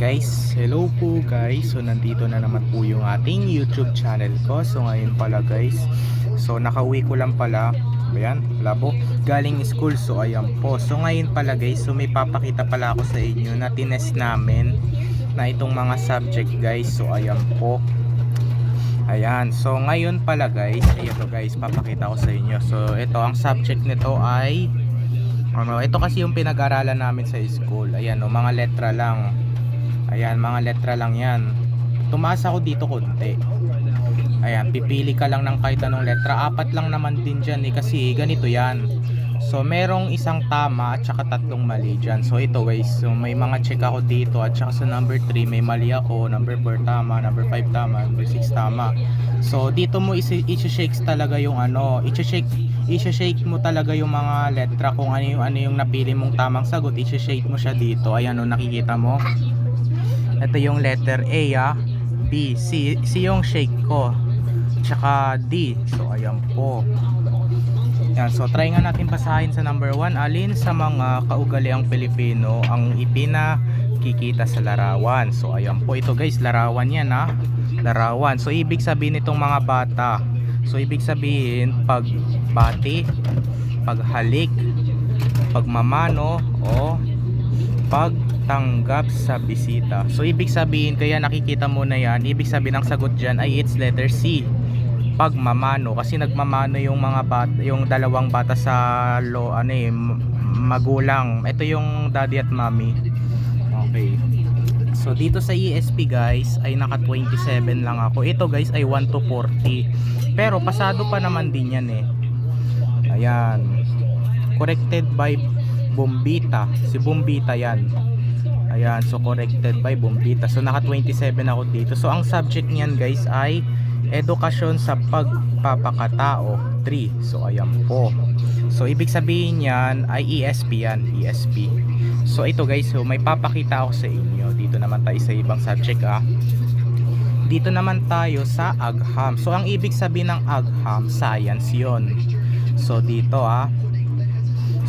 Guys, hello po guys. So nandito na naman po yung ating YouTube channel ko. So ngayon pala guys, so nakauwi ko lang pala. Ayan, labo, galing school. So ayan po. So ngayon pala guys, so may papakita pala ako sa inyo na tinest namin na itong mga subject guys. So ayan po. Ayan, so ngayon pala guys, ito guys, papakita ko sa inyo. So ito, ang subject nito ay ito kasi yung pinag-aralan namin sa school. Ayan, mga letra lang. Ayan, mga letra lang yan. Tumaas ako dito konti. Ayan, pipili ka lang ng kahit anong letra. 4 lang naman din dyan kasi ganito yan. So merong isang tama at saka 3 mali dyan. So ito guys, so may mga check ako dito. At saka sa number 3 may mali ako. Number 4 tama, number 5 tama, number 6 tama. So dito mo i-shake talaga yung i-shake mo talaga yung mga letra. Kung ano yung napili mong tamang sagot, i-shake mo siya dito. Ayan o, nakikita mo. Ito yung letter A, B, C yung shake ko, tsaka D. So ayan po. Yan, so try nga natin basahin sa number 1. Alin sa mga kaugaliang Pilipino ang ipinakikita sa larawan? So ayan po, ito guys, larawan yan larawan. So ibig sabihin itong mga bata, so ibig sabihin pagbati, paghalik, pagmamano o pagtanggap sa bisita. So ibig sabihin, kaya nakikita mo na yan, ibig sabihin ang sagot dyan ay it's letter C, pagmamano. Kasi nagmamano yung mga bata, yung dalawang bata sa magulang. Ito yung daddy at mommy. Okay. So dito sa ESP guys ay naka 27 lang ako. Ito guys ay 1 to 40. Pero pasado pa naman din yan Ayan. Corrected by Bombita. Si Bombita yan. Ayan, so corrected by Bombita. So naka 27 ako dito. So ang subject niyan guys ay edukasyon sa pagpapakatao 3. So ayan po. So ibig sabihin yan ay ESP yan, ESP. So ito guys, so may papakita ako sa inyo. Dito naman tayo sa ibang subject Dito naman tayo sa agham. So ang ibig sabihin ng agham, science yon. So dito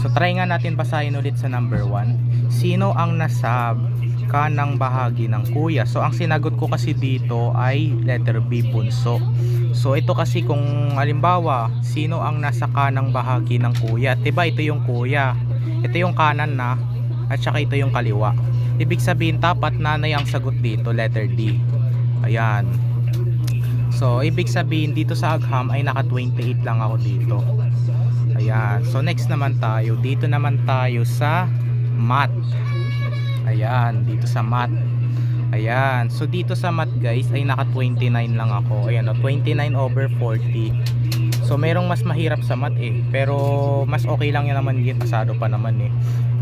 so try nga natin basahin ulit sa number 1. Sino ang nasa kanang bahagi ng kuya? So ang sinagot ko kasi dito ay letter B, bunso. So ito kasi kung halimbawa, sino ang nasa kanang bahagi ng kuya? Diba ito yung kuya, ito yung kanan at saka ito yung kaliwa. Ibig sabihin dapat nanay ang sagot dito, letter D. Ayan. So ibig sabihin dito sa agham ay naka 28 lang ako dito. Ayan, so next naman tayo, dito naman tayo sa math. Ayan, dito sa math. Ayan, so dito sa math guys ay naka 29 lang ako. Ayan, 29 over 40. So merong mas mahirap sa math pero mas okay lang yan naman, yun pasado pa naman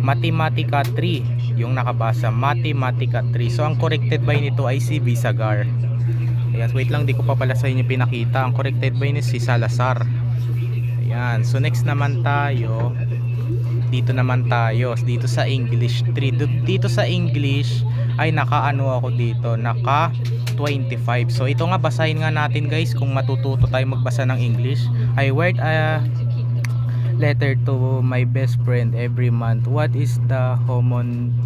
Matematika 3 yung nakabasa, Matematika 3. So ang corrected by nito ay si Bisagar. Ayan, wait lang, di ko pa pala sa inyo pinakita. Ang corrected by ni si Salazar. Ayan, so next naman tayo, dito naman tayo dito sa English 3. Dito sa English ay naka ako dito, naka 25. So ito nga, basahin nga natin guys kung matututo tayo magbasa ng English. I write a letter to my best friend every month. What is the common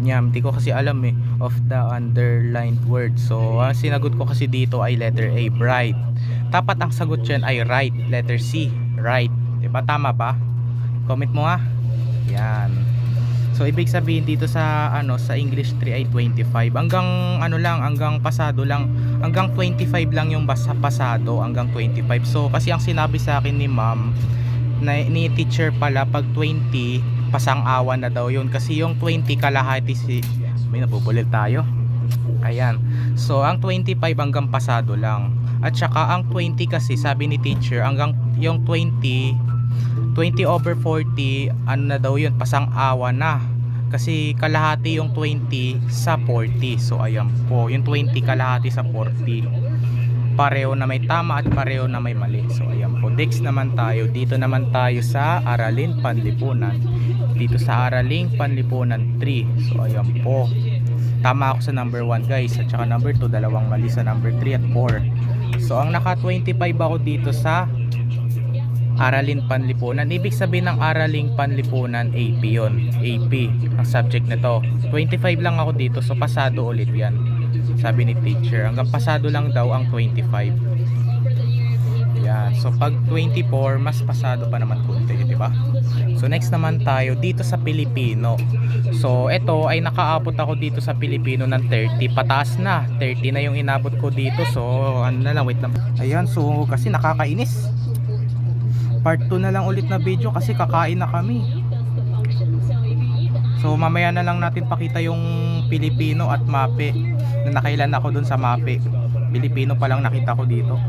di ko kasi alam of the underlined word. So sinagot ko kasi dito ay letter A, bright. Dapat ang sagot dyan ay right, letter C, right. Diba, tama ba? Comment mo Yan. So ibig sabihin dito sa sa English 3 ay 25. Hanggang hanggang pasado lang. Hanggang 25 lang yung pasado, hanggang 25. So kasi ang sinabi sa akin ni ma'am, ni teacher pala, pag 20 pasang-awan na daw yun. Kasi yung 20 kalahati may nabubulit tayo. Ayan. So ang 25 hanggang pasado lang. At saka ang 20 kasi sabi ni teacher hanggang yung 20 over 40 na daw yun, pasang-awan na. Kasi kalahati yung 20 sa 40. So ayan po, yung 20 kalahati sa 40. Pareho na may tama at pareho na may mali. So ayan po. Next naman tayo, dito naman tayo sa Aralin Panlipunan. Dito sa Aralin Panlipunan 3. So ayan po. Tama ako sa number 1 guys, at saka number 2, dalawang mali sa number 3 at 4. So ang naka 25 ako dito sa Aralin Panlipunan. Ibig sabihin ng Araling Panlipunan, AP yun. AP ang subject nito. 25 lang ako dito, so pasado ulit yan. Sabi ni teacher, hanggang pasado lang daw ang 25. Yan. So pag 24, mas pasado pa naman kunti, di ba? So next naman tayo dito sa Pilipino. So ito ay nakaabot ako dito sa Pilipino ng 30, pataas na. 30 na yung inabot ko dito. So ano na lang, wait lang. Ayan, so kasi nakakainis. Part 2 na lang ulit na video kasi kakain na kami. So mamaya na lang natin pakita yung Pilipino at MAPE na nakailan ako dun sa MAPE. Pilipino pa lang nakita ko dito.